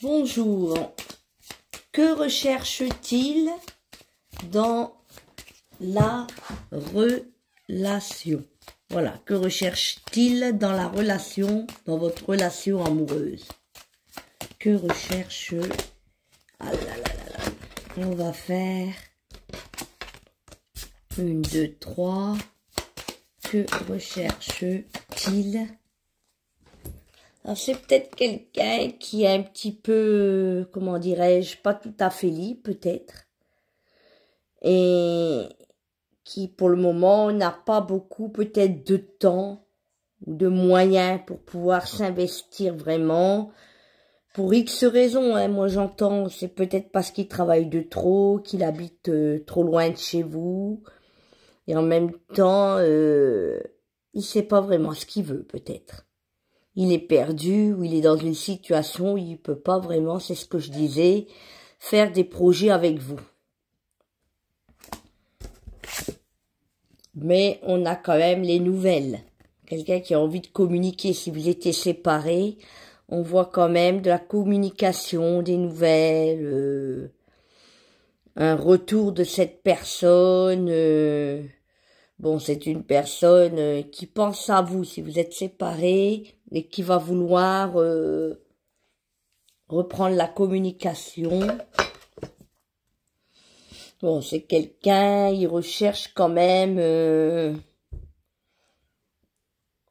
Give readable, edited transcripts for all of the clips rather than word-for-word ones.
Bonjour. Que recherche-t-il dans la relation? Voilà, que recherche-t-il dans la relation, dans votre relation amoureuse? Que recherche... Ah là là là là. On va faire 1, 2, 3. Que recherche-t-il? Alors, c'est peut-être quelqu'un qui est un petit peu, comment dirais-je, pas tout à fait libre, peut-être. Et qui, pour le moment, n'a pas beaucoup, peut-être, de temps ou de moyens pour pouvoir s'investir vraiment. Pour X raisons, hein, moi j'entends, c'est peut-être parce qu'il travaille de trop, qu'il habite trop loin de chez vous. Et en même temps, il sait pas vraiment ce qu'il veut, peut-être. Il est perdu, ou il est dans une situation où il peut pas vraiment, c'est ce que je disais, faire des projets avec vous. Mais on a quand même les nouvelles. Quelqu'un qui a envie de communiquer. Si vous étiez séparés, on voit quand même de la communication, des nouvelles, un retour de cette personne. Bon, c'est une personne qui pense à vous si vous êtes séparés et qui va vouloir reprendre la communication. Bon, c'est quelqu'un, il recherche quand même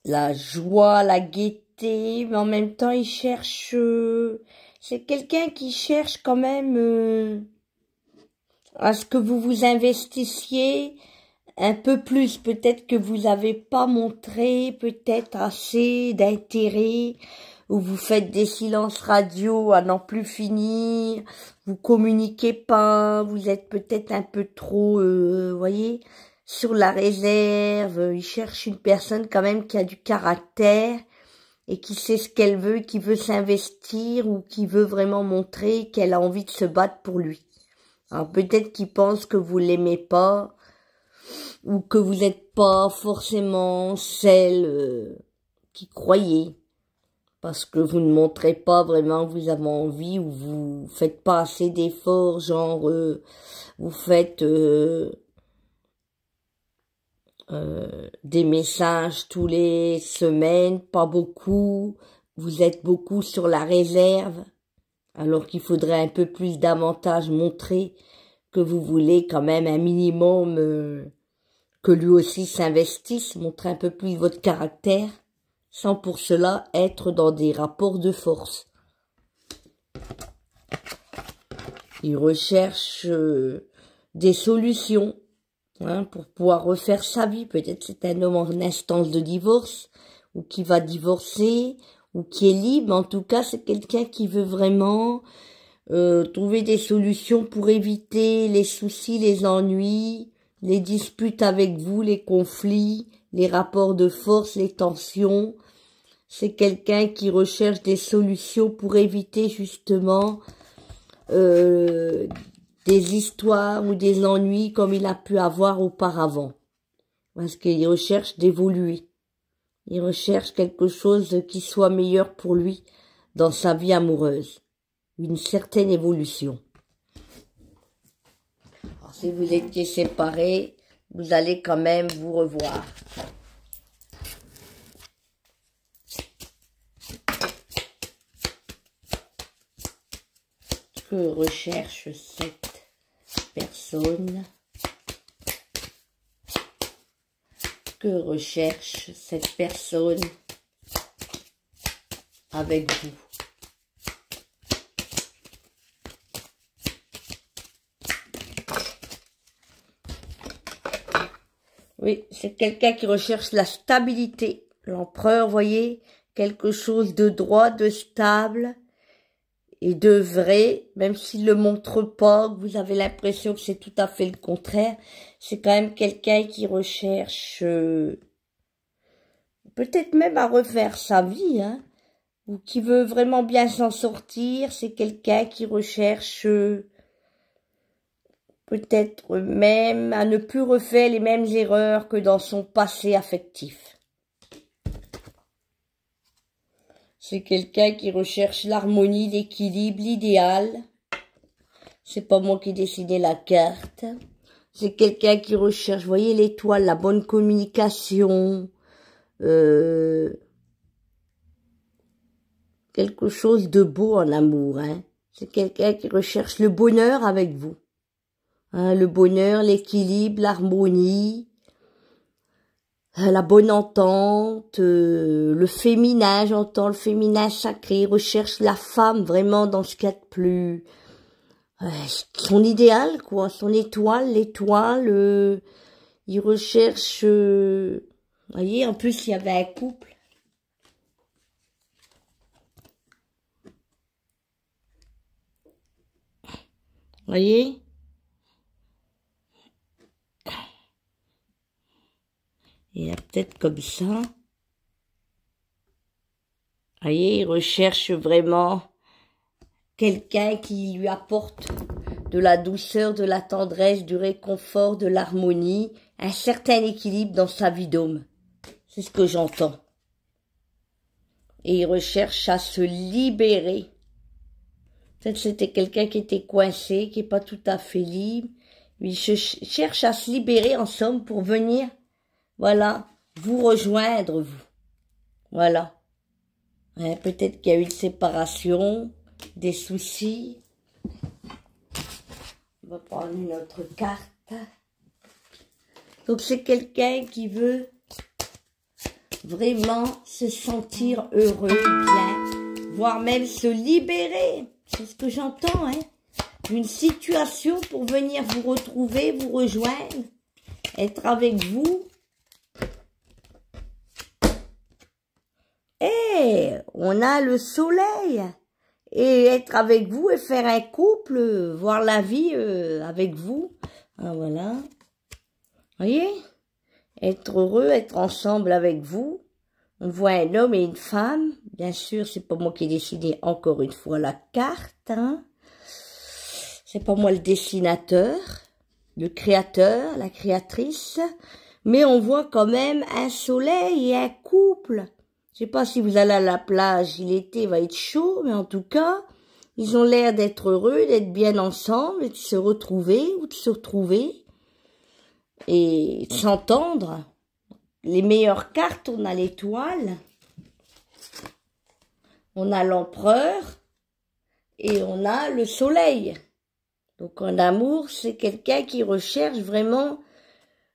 la joie, la gaieté, mais en même temps, il cherche... c'est quelqu'un qui cherche quand même à ce que vous vous investissiez un peu plus. Peut-être que vous n'avez pas montré peut-être assez d'intérêt, ou vous faites des silences radio à n'en plus finir, vous communiquez pas, vous êtes peut-être un peu trop, voyez, sur la réserve. Il cherche une personne quand même qui a du caractère et qui sait ce qu'elle veut, qui veut s'investir ou qui veut vraiment montrer qu'elle a envie de se battre pour lui. Alors peut-être qu'il pense que vous l'aimez pas, ou que vous n'êtes pas forcément celle qui croyait, parce que vous ne montrez pas vraiment que vous avez envie, ou vous faites pas assez d'efforts, genre vous faites des messages tous les semaines, pas beaucoup, vous êtes beaucoup sur la réserve, alors qu'il faudrait un peu plus davantage montrer que vous voulez quand même un minimum, que lui aussi s'investisse, montrer un peu plus votre caractère, sans pour cela être dans des rapports de force. Il recherche des solutions pour pouvoir refaire sa vie. Peut-être c'est un homme en instance de divorce, ou qui va divorcer, ou qui est libre. En tout cas, c'est quelqu'un qui veut vraiment trouver des solutions pour éviter les soucis, les ennuis, les disputes avec vous, les conflits, les rapports de force, les tensions. C'est quelqu'un qui recherche des solutions pour éviter justement des histoires ou des ennuis comme il a pu avoir auparavant. Parce qu'il recherche d'évoluer. Il recherche quelque chose qui soit meilleur pour lui dans sa vie amoureuse. Une certaine évolution. Alors, si vous étiez séparés, vous allez quand même vous revoir. Que recherche cette personne? Que recherche cette personne avec vous? Oui, c'est quelqu'un qui recherche la stabilité. L'empereur, voyez, quelque chose de droit, de stable et de vrai, même s'il le montre pas, que vous avez l'impression que c'est tout à fait le contraire. C'est quand même quelqu'un qui recherche peut-être même à refaire sa vie, ou qui veut vraiment bien s'en sortir. C'est quelqu'un qui recherche peut-être même à ne plus refaire les mêmes erreurs que dans son passé affectif. C'est quelqu'un qui recherche l'harmonie, l'équilibre, l'idéal. C'est pas moi qui ai dessiné la carte. C'est quelqu'un qui recherche, vous voyez l'étoile, la bonne communication, quelque chose de beau en amour. Hein. C'est quelqu'un qui recherche le bonheur avec vous. Hein, le bonheur, l'équilibre, l'harmonie, la bonne entente, le féminin, j'entends le féminin sacré. Il recherche la femme vraiment dans ce qu'il y a de plus... son idéal, quoi, son étoile, l'étoile, il recherche, vous voyez, en plus, il y avait un couple. Vous voyez? Il y a peut-être comme ça. Vous voyez, il recherche vraiment quelqu'un qui lui apporte de la douceur, de la tendresse, du réconfort, de l'harmonie, un certain équilibre dans sa vie d'homme. C'est ce que j'entends. Et il recherche à se libérer. Peut-être c'était quelqu'un qui était coincé, qui n'est pas tout à fait libre. Il cherche à se libérer en somme pour venir, voilà, vous rejoindre, vous. Voilà. Ouais, peut-être qu'il y a eu une séparation, des soucis. On va prendre une autre carte. Donc c'est quelqu'un qui veut vraiment se sentir heureux, bien, voire même se libérer. C'est ce que j'entends, hein. D'une situation pour venir vous retrouver, vous rejoindre, être avec vous. Et on a le soleil. Et être avec vous et faire un couple, voir la vie avec vous. Ah, voilà. Vous voyez? Être heureux, être ensemble avec vous. On voit un homme et une femme. Bien sûr, c'est pas moi qui ai dessiné encore une fois la carte. Hein. C'est pas moi le dessinateur, le créateur, la créatrice. Mais on voit quand même un soleil et un couple. Je sais pas si vous allez à la plage, l'été va être chaud, mais en tout cas, ils ont l'air d'être heureux, d'être bien ensemble, et de se retrouver ou de se retrouver et de s'entendre. Les meilleures cartes, on a l'étoile, on a l'empereur et on a le soleil. Donc en amour, c'est quelqu'un qui recherche vraiment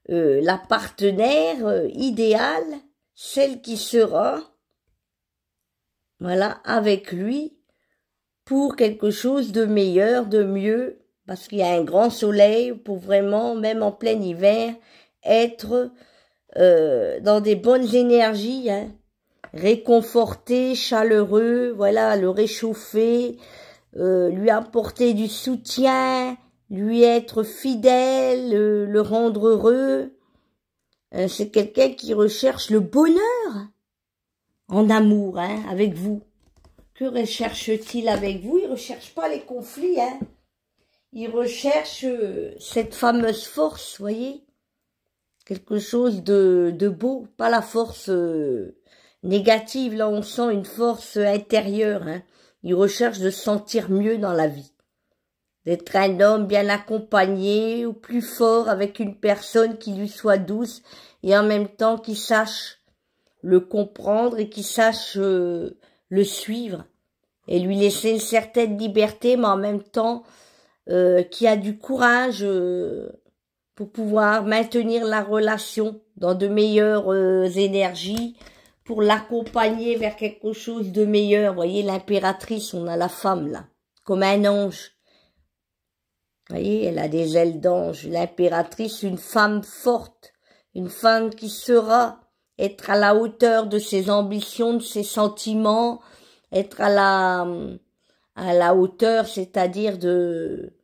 la partenaire idéale, celle qui sera, voilà, avec lui, pour quelque chose de meilleur, de mieux, parce qu'il y a un grand soleil pour vraiment, même en plein hiver, être dans des bonnes énergies, hein, réconforté, chaleureux, voilà, le réchauffer, lui apporter du soutien, lui être fidèle, le rendre heureux. C'est quelqu'un qui recherche le bonheur en amour, hein, avec vous. Que recherche-t-il avec vous? Il ne recherche pas les conflits, hein. Il recherche cette fameuse force, voyez, quelque chose de beau, pas la force négative. Là, on sent une force intérieure, hein. Il recherche de se sentir mieux dans la vie, d'être un homme bien accompagné ou plus fort avec une personne qui lui soit douce et en même temps qui sache le comprendre et qui sache le suivre et lui laisser une certaine liberté, mais en même temps qui a du courage pour pouvoir maintenir la relation dans de meilleures énergies, pour l'accompagner vers quelque chose de meilleur. Vous voyez, l'impératrice, on a la femme là, comme un ange. Vous voyez, elle a des ailes d'ange. L'impératrice, une femme forte, une femme qui saura être à la hauteur de ses ambitions, de ses sentiments, être à la hauteur, c'est-à-dire de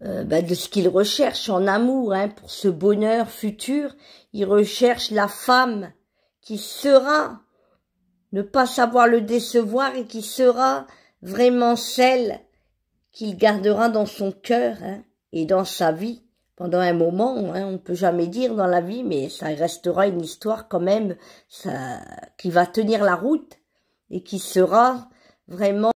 ce qu'il recherche en amour, hein, pour ce bonheur futur. Il recherche la femme qui sera, ne pas savoir le décevoir et qui sera vraiment celle qu'il gardera dans son cœur, hein, et dans sa vie pendant un moment, hein, on ne peut jamais dire dans la vie, mais ça restera une histoire quand même qui va tenir la route. et qui sera vraiment